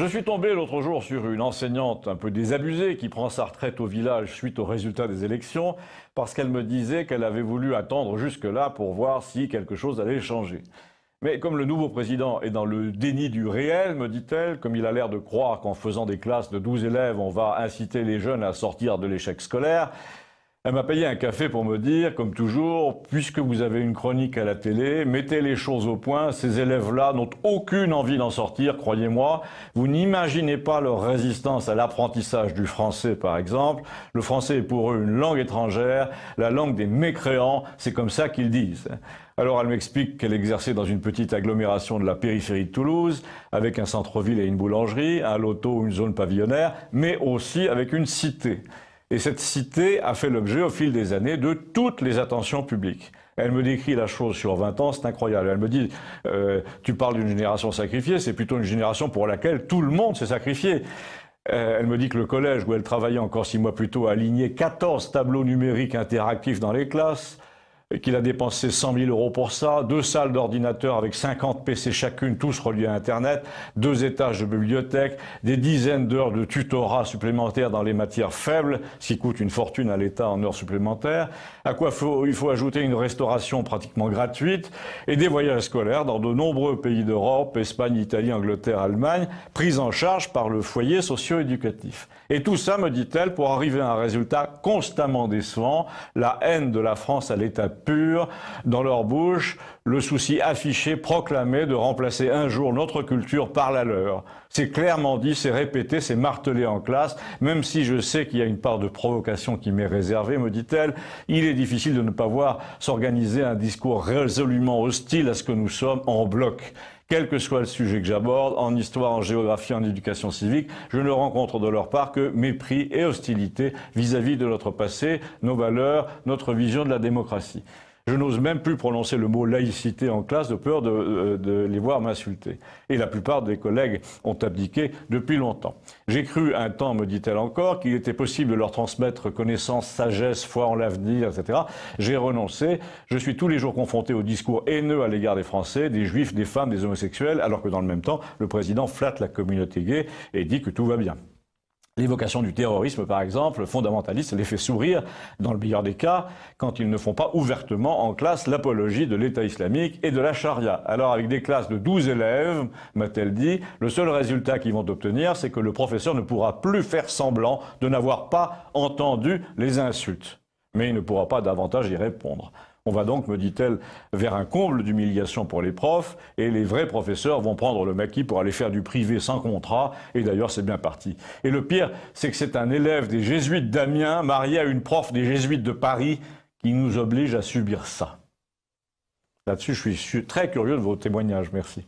Je suis tombé l'autre jour sur une enseignante un peu désabusée qui prend sa retraite au village suite aux résultats des élections parce qu'elle me disait qu'elle avait voulu attendre jusque-là pour voir si quelque chose allait changer. Mais comme le nouveau président est dans le déni du réel, me dit-elle, comme il a l'air de croire qu'en faisant des classes de 12 élèves, on va inciter les jeunes à sortir de l'échec scolaire, elle m'a payé un café pour me dire, comme toujours, puisque vous avez une chronique à la télé, mettez les choses au point, ces élèves-là n'ont aucune envie d'en sortir, croyez-moi. Vous n'imaginez pas leur résistance à l'apprentissage du français, par exemple. Le français est pour eux une langue étrangère, la langue des mécréants, c'est comme ça qu'ils disent. Alors elle m'explique qu'elle exerçait dans une petite agglomération de la périphérie de Toulouse, avec un centre-ville et une boulangerie, un loto ou une zone pavillonnaire, mais aussi avec une cité. Et cette cité a fait l'objet au fil des années de toutes les attentions publiques. Elle me décrit la chose sur 20 ans, c'est incroyable. Elle me dit, tu parles d'une génération sacrifiée, c'est plutôt une génération pour laquelle tout le monde s'est sacrifié. Elle me dit que le collège où elle travaillait encore 6 mois plus tôt a aligné 14 tableaux numériques interactifs dans les classes, qu'il a dépensé 100 000 € pour ça, 2 salles d'ordinateur avec 50 PC chacune, tous reliés à Internet, 2 étages de bibliothèque, des dizaines d'heures de tutorat supplémentaires dans les matières faibles, ce qui coûte une fortune à l'État en heures supplémentaires, à quoi il faut ajouter une restauration pratiquement gratuite et des voyages scolaires dans de nombreux pays d'Europe, Espagne, Italie, Angleterre, Allemagne, pris en charge par le foyer socio-éducatif. Et tout ça, me dit-elle, pour arriver à un résultat constamment décevant, la haine de la France à l'état pur, dans leur bouche, le souci affiché, proclamé de remplacer un jour notre culture par la leur. C'est clairement dit, c'est répété, c'est martelé en classe, même si je sais qu'il y a une part de provocation qui m'est réservée, me dit-elle, il est difficile de ne pas voir s'organiser un discours résolument hostile à ce que nous sommes en bloc. Quel que soit le sujet que j'aborde, en histoire, en géographie, en éducation civique, je ne rencontre de leur part que mépris et hostilité vis-à-vis de notre passé, nos valeurs, notre vision de la démocratie. Je n'ose même plus prononcer le mot laïcité en classe de peur de les voir m'insulter. Et la plupart des collègues ont abdiqué depuis longtemps. J'ai cru un temps, me dit-elle encore, qu'il était possible de leur transmettre connaissance, sagesse, foi en l'avenir, etc. J'ai renoncé. Je suis tous les jours confronté au discours haineux à l'égard des Français, des Juifs, des femmes, des homosexuels, alors que dans le même temps, le président flatte la communauté gay et dit que tout va bien. L'évocation du terrorisme, par exemple, fondamentaliste, les fait sourire, dans le meilleur des cas, quand ils ne font pas ouvertement en classe l'apologie de l'État islamique et de la charia. Alors, avec des classes de 12 élèves, m'a-t-elle dit, le seul résultat qu'ils vont obtenir, c'est que le professeur ne pourra plus faire semblant de n'avoir pas entendu les insultes. Mais il ne pourra pas davantage y répondre. On va donc, me dit-elle, vers un comble d'humiliation pour les profs, et les vrais professeurs vont prendre le maquis pour aller faire du privé sans contrat, et d'ailleurs c'est bien parti. Et le pire, c'est que c'est un élève des jésuites d'Amiens, marié à une prof des jésuites de Paris, qui nous oblige à subir ça. Là-dessus, je suis très curieux de vos témoignages. Merci.